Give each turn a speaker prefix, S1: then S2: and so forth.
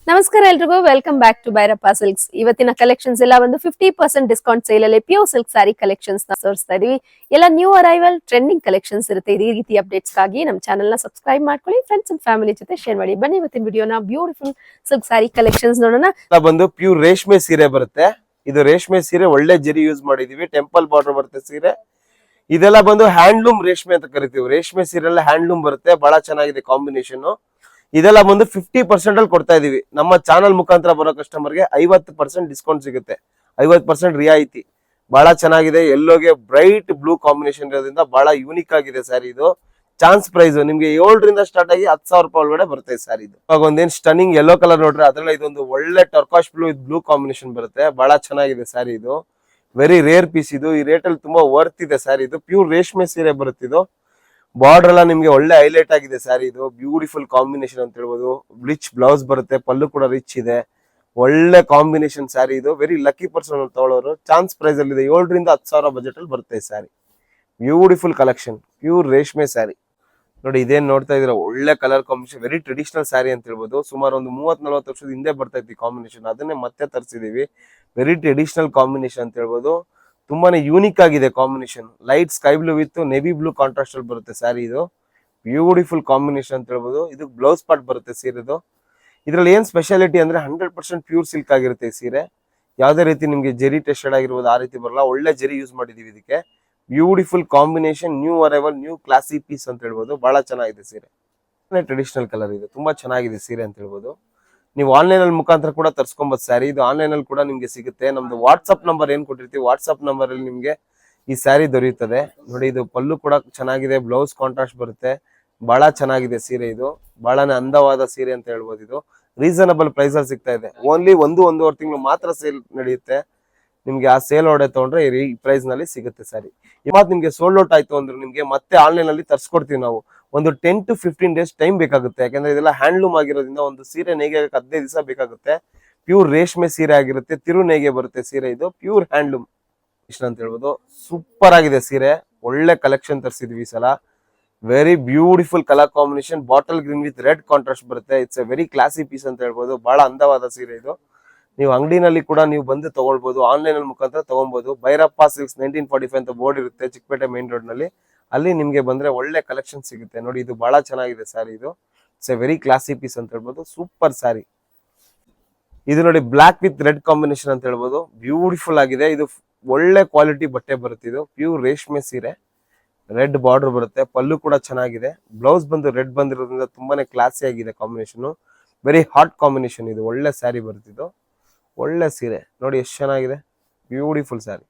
S1: ನಮಸ್ಕಾರ ಎಲ್ರಿಗೂ welcome back to Bhairappa silks. ಇವತ್ತಿನ ಕಲೆಕ್ಷನ್ಸ್ ಎಲ್ಲ ಒಂದು 50% ಡಿಸ್ಕೌಂಟ್ ಸೇಲ್ ಅಲ್ಲಿ ಪ್ಯೂರ್ ಸಿಲ್ಕ್ ಸಾರಿ ಕಲೆಕ್ಷನ್ಸ್ ನ ತೋರಿಸ್ತಾ ಇದೀವಿ. ಎಲ್ಲ ನ್ಯೂ ಅರೈವಲ್ ಟ್ರೆಂಡಿಂಗ್ ಕಲೆಕ್ಷನ್ಸ್ ಇರುತ್ತೆ. ಈ ರೀತಿ ಅಪ್ಡೇಟ್ಸ್ ಗಾಗಿ ನಮ್ಮ ಚಾನೆಲ್ ನ ಸಬ್ಸ್ಕ್ರೈಬ್ ಮಾಡ್ಕೊಳ್ಳಿ, ಫ್ರೆಂಡ್ಸ್ ಅಂಡ್ ಫ್ಯಾಮಿಲಿ ಜೊತೆ ಶೇರ್ ಮಾಡಿ. ಬನ್ನಿ ಇವತ್ತಿನ ವಿಡಿಯೋನ ಬ್ಯೂಟಿಫುಲ್ ಸಿಲ್ಕ್ ಸಾರಿ ಕಲೆಕ್ಷನ್ಸ್ ನೋಡೋಣ.
S2: ಬಂದು ಪ್ಯೂರ್ ರೇಷ್ಮೆ ಸೀರೆ ಬರುತ್ತೆ. ಇದು ರೇಷ್ಮೆ ಸೀರೆ ಒಳ್ಳೆ ಜರಿ ಯೂಸ್ ಮಾಡಿದೀವಿ. ಟೆಂಪಲ್ ಬಾರ್ಡರ್ ಬರುತ್ತೆ ಸೀರೆ. ಇದೆಲ್ಲ ಬಂದು ಹ್ಯಾಂಡ್ಲೂಮ್ ರೇಷ್ಮೆ ಅಂತ ಕರಿತೀವಿ. ರೇಷ್ಮೆ ಸೀರೆ ಹ್ಯಾಂಡ್ಲೂಮ್ ಬರುತ್ತೆ. ಬಹಳ ಚೆನ್ನಾಗಿದೆ ಕಾಂಬಿನೇಷನ್. ಇದೆಲ್ಲ ಬಂದು 50% ಅಲ್ಲಿ ಕೊಡ್ತಾ ಇದೀವಿ. ನಮ್ಮ ಚಾನಲ್ ಮುಖಾಂತರ ಬರೋ ಕಸ್ಟಮರ್ಗೆ 50% ಡಿಸ್ಕೌಂಟ್ ಸಿಗುತ್ತೆ. 50% ರಿಯಾಯಿತಿ. ಬಹಳ ಚೆನ್ನಾಗಿದೆ. ಎಲ್ಲೋಗೆ ಬ್ರೈಟ್ ಬ್ಲೂ ಕಾಂಬಿನೇಷನ್ ಇರೋದ್ರಿಂದ ಬಹಳ ಯೂನಿಕ್ ಆಗಿದೆ ಸ್ಯಾರಿ. ಇದು ಚಾನ್ಸ್ ಪ್ರೈಸ್ ನಿಮ್ಗೆ 7 ರಿಂದ ಸ್ಟಾರ್ಟ್ ಆಗಿ 10,000 ರೂಪಾಯಿ ಒಳಗಡೆ ಬರುತ್ತೆ ಸ್ಯಾರಿ. ಇದು ಇವಾಗ ಒಂದೇನ್ ಸ್ಟನ್ನಿಂಗ್ ಯೆಲ್ಲೋ ಕಲರ್ ನೋಡ್ರೆ ಅದ್ರಲ್ಲಿ ಇದೊಂದು ಒಳ್ಳೆ ಟರ್ಕಾಶ್ ಬ್ಲೂ ಬ್ಲೂ ಕಾಂಬಿನೇಷನ್ ಬರುತ್ತೆ. ಬಹಳ ಚೆನ್ನಾಗಿದೆ ಸ್ಯಾರಿ. ಇದು ವೆರಿ ರೇರ್ ಪೀಸ್. ಇದು ಈ ರೇಟ್ ಅಲ್ಲಿ ತುಂಬಾ ವರ್ತ್ ಇದೆ ಸ್ಯಾರಿ. ಇದು ಪ್ಯೂರ್ ರೇಷ್ಮೆ ಸೀರೆ ಬರುತ್ತೆ. ಇದು ಬಾರ್ಡರ್ ಎಲ್ಲ ನಿಮ್ಗೆ ಒಳ್ಳೆ ಹೈಲೈಟ್ ಆಗಿದೆ ಸ್ಯಾರಿ. ಇದು ಬ್ಯೂಟಿಫುಲ್ ಕಾಂಬಿನೇಷನ್ ಅಂತ ಹೇಳ್ಬೋದು. ರಿಚ್ ಬ್ಲೌಸ್ ಬರುತ್ತೆ. ಪಲ್ಲು ಕೂಡ ರಿಚ್ ಇದೆ. ಒಳ್ಳೆ ಕಾಂಬಿನೇಷನ್ ಸ್ಯಾರಿ. ಇದು ವೆರಿ ಲಕ್ಕಿ ಪರ್ಸನ್ ತಗೊಳ್ಳೋರು. ಚಾನ್ಸ್ ಪ್ರೈಸ್ ಅಲ್ಲಿ ಇದೆ. 7 ರಿಂದ 10,000 ಬಜೆಟ್ ಅಲ್ಲಿ ಬರುತ್ತೆ ಸ್ಯಾರಿ. ಬ್ಯೂಟಿಫುಲ್ ಕಲೆಕ್ಷನ್ ಪ್ಯೂರ್ ರೇಷ್ಮೆ ಸ್ಯಾರಿ ನೋಡಿ. ಇದೇನ್ ನೋಡ್ತಾ ಇದೀರ ಒಳ್ಳೆ colour combination. Very traditional sari ಅಂತ ಹೇಳ್ಬೋದು. ಸುಮಾರು ಒಂದು 30-40 ವರ್ಷದ ಹಿಂದೆ ಬರ್ತಾ ಇತ್ತು ಕಾಂಬಿನೇಷನ್. ಅದನ್ನೇ ಮತ್ತೆ ತರಿಸಿದೀವಿ. ವೆರಿ ಟ್ರೆಡಿಷನಲ್ ಕಾಂಬಿನೇಷನ್ ಅಂತ ಹೇಳ್ಬೋದು. ತುಂಬಾನೇ ಯೂನಿಕ್ ಆಗಿದೆ combination. Light sky blue with navy blue contrast ಅಲ್ಲಿ ಬರುತ್ತೆ ಸ್ಯಾರಿ. ಇದು ಬ್ಯೂಟಿಫುಲ್ ಕಾಂಬಿನೇಷನ್ ಅಂತ ಹೇಳ್ಬೋದು. ಇದು ಬ್ಲೌಸ್ ಪಾರ್ಟ್ ಬರುತ್ತೆ ಸೀರೆದು. ಇದ್ರಲ್ಲಿ ಏನ್ ಸ್ಪೆಷಾಲಿಟಿ ಅಂದ್ರೆ 100% ಪ್ಯೂರ್ ಸಿಲ್ಕ್ ಆಗಿರುತ್ತೆ ಈ ಸೀರೆ. ಯಾವ್ದೇ ರೀತಿ ನಿಮ್ಗೆ ಜೆರಿ ಟೆಸ್ಟೆಡ್ ಆಗಿರ್ಬೋದು ಆ ರೀತಿ ಬರಲ್ಲ. ಒಳ್ಳೆ ಜೆರಿ ಯೂಸ್ ಮಾಡಿದೀವಿ ಇದಕ್ಕೆ. Beautiful combination, new arrival, new classy piece ಅಂತ ಹೇಳ್ಬೋದು. ಬಹಳ ಚೆನ್ನಾಗಿದೆ ಸೀರೆ. ಟ್ರೆಡಿಷನಲ್ ಕಲರ್ ಇದೆ. ತುಂಬಾ ಚೆನ್ನಾಗಿದೆ ಸೀರೆ ಅಂತ ಹೇಳ್ಬೋದು. ನೀವು ಆನ್ಲೈನ್ ಅಲ್ಲಿ ಮುಖಾಂತರ ಕೂಡ ತರ್ಸ್ಕೊಬಹುದು ಸ್ಯಾರಿ. ಇದು ಆನ್ಲೈನ್ ಅಲ್ಲಿ ಕೂಡ ನಿಮ್ಗೆ ಸಿಗುತ್ತೆ. ನಮ್ದು ವಾಟ್ಸ್ಆಪ್ ನಂಬರ್ ಏನ್ ಕೊಟ್ಟಿರ್ತೀವಿ ವಾಟ್ಸ್ಆಪ್ ನಂಬರ್ ಅಲ್ಲಿ ನಿಮ್ಗೆ ಈ ಸ್ಯಾರಿ ದೊರೆಯುತ್ತದೆ ನೋಡಿ. ಇದು ಪಲ್ಲು ಕೂಡ ಚೆನ್ನಾಗಿದೆ. ಬ್ಲೌಸ್ ಕಾಂಟ್ರಾಸ್ಟ್ ಬರುತ್ತೆ. ಬಹಳ ಚೆನ್ನಾಗಿದೆ ಸೀರೆ. ಇದು ಬಹಳನೇ ಅಂದವಾದ ಸೀರೆ ಅಂತ ಹೇಳ್ಬೋದು. ಇದು ರೀಸನಬಲ್ ಪ್ರೈಸ್ ಅಲ್ಲಿ ಸಿಗ್ತಾ ಇದೆ. ಓನ್ಲಿ 1-1.5 ತಿಂಗಳು ಮಾತ್ರ ಸೇಲ್ ನಡೆಯುತ್ತೆ. ನಿಮ್ಗೆ ಆ ಸೇಲ್ ಆರ್ಡರ್ ತಗೊಂಡ್ರೆ ಈ ಪ್ರೈಸ್ ನಲ್ಲಿ ಸಿಗುತ್ತೆ ಸ್ಯಾರಿ. ಇವತ್ತು ನಿಮ್ಗೆ ಸೋಲ್ಡ್ ಔಟ್ ಆಯ್ತು ಅಂದ್ರೆ ನಿಮ್ಗೆ ಮತ್ತೆ ಆನ್ಲೈನ್ ಅಲ್ಲಿ ತರ್ಸ್ಕೊಡ್ತೀವಿ ನಾವು. ಒಂದು 10 to 15 ಡೇಸ್ ಟೈಮ್ ಬೇಕಾಗುತ್ತೆ. ಯಾಕಂದ್ರೆ ಇದೆಲ್ಲ ಹ್ಯಾಂಡ್ಲೂಮ್ ಆಗಿರೋದ್ರಿಂದ ಒಂದು ಸೀರೆ ನೇಯ್ಗೆ 15 ದಿವಸ ಬೇಕಾಗುತ್ತೆ. ಪ್ಯೂರ್ ರೇಷ್ಮೆ ಸೀರೆ ಆಗಿರುತ್ತೆ. ತಿರು ನೇಯ್ಗೆ ಬರುತ್ತೆ ಸೀರೆ. ಇದು ಪ್ಯೂರ್ ಹ್ಯಾಂಡ್ಲೂಮ್ ಅಂತ ಹೇಳ್ಬೋದು. ಸೂಪರ್ ಆಗಿದೆ ಸೀರೆ. ಒಳ್ಳೆ ಕಲೆಕ್ಷನ್ ತರಿಸಿದ್ವಿ ಈ ಸಲ. Very beautiful colour combination. Bottle green with red contrast ಬರುತ್ತೆ. It's a very classy piece ಅಂತ ಹೇಳ್ಬೋದು. ಬಹಳ ಅಂದವಾದ ಸೀರೆ ಇದು. ನೀವು ಅಂಗಡಿನಲ್ಲಿ ಕೂಡ ನೀವು ಬಂದು ತಗೊಳ್ಬಹುದು. ಆನ್ಲೈನ್ ಅಲ್ಲಿ ಮುಖಾಂತರ ತಗೊಬಹುದು. ಭೈರಪ್ಪ ಸಿಲ್ಕ್ಸ್ 1945 ಅಂತ ಬೋರ್ಡ್ ಇರುತ್ತೆ ಚಿಕ್ಕಪೇಟೆ ಮೇನ್ ರೋಡ್ ನಲ್ಲಿ. ಅಲ್ಲಿ ನಿಮ್ಗೆ ಬಂದ್ರೆ ಒಳ್ಳೆ ಕಲೆಕ್ಷನ್ ಸಿಗುತ್ತೆ ನೋಡಿ. ಇದು ಬಹಳ ಚೆನ್ನಾಗಿದೆ ಸ್ಯಾರಿ. ಇದು it's a very classy piece ಅಂತ ಹೇಳ್ಬೋದು. ಸೂಪರ್ ಸ್ಯಾರಿ. ಇದು ನೋಡಿ ಬ್ಲಾಕ್ ವಿತ್ ರೆಡ್ ಕಾಂಬಿನೇಷನ್ ಅಂತ ಹೇಳ್ಬೋದು. ಬ್ಯೂಟಿಫುಲ್ ಆಗಿದೆ. ಇದು ಒಳ್ಳೆ ಕ್ವಾಲಿಟಿ ಬಟ್ಟೆ ಬರುತ್ತೆ. ಇದು ಪ್ಯೂರ್ ರೇಷ್ಮೆ ಸೀರೆ. ರೆಡ್ ಬಾರ್ಡರ್ ಬರುತ್ತೆ. ಪಲ್ಲು ಕೂಡ ಚೆನ್ನಾಗಿದೆ. ಬ್ಲೌಸ್ ಬಂದು ರೆಡ್ ಬಂದಿರೋದ್ರಿಂದ ತುಂಬಾನೇ ಕ್ಲಾಸಿ ಆಗಿದೆ ಕಾಂಬಿನೇಷನ್. Very hot combination. ಇದು ಒಳ್ಳೆ ಸ್ಯಾರಿ ಬರುತ್ತೆ. ಇದು ಒಳ್ಳೆ ಸೀರೆ ನೋಡಿ ಎಷ್ಟು ಚೆನ್ನಾಗಿದೆ. ಬ್ಯೂಟಿಫುಲ್ ಸ್ಯಾರಿ.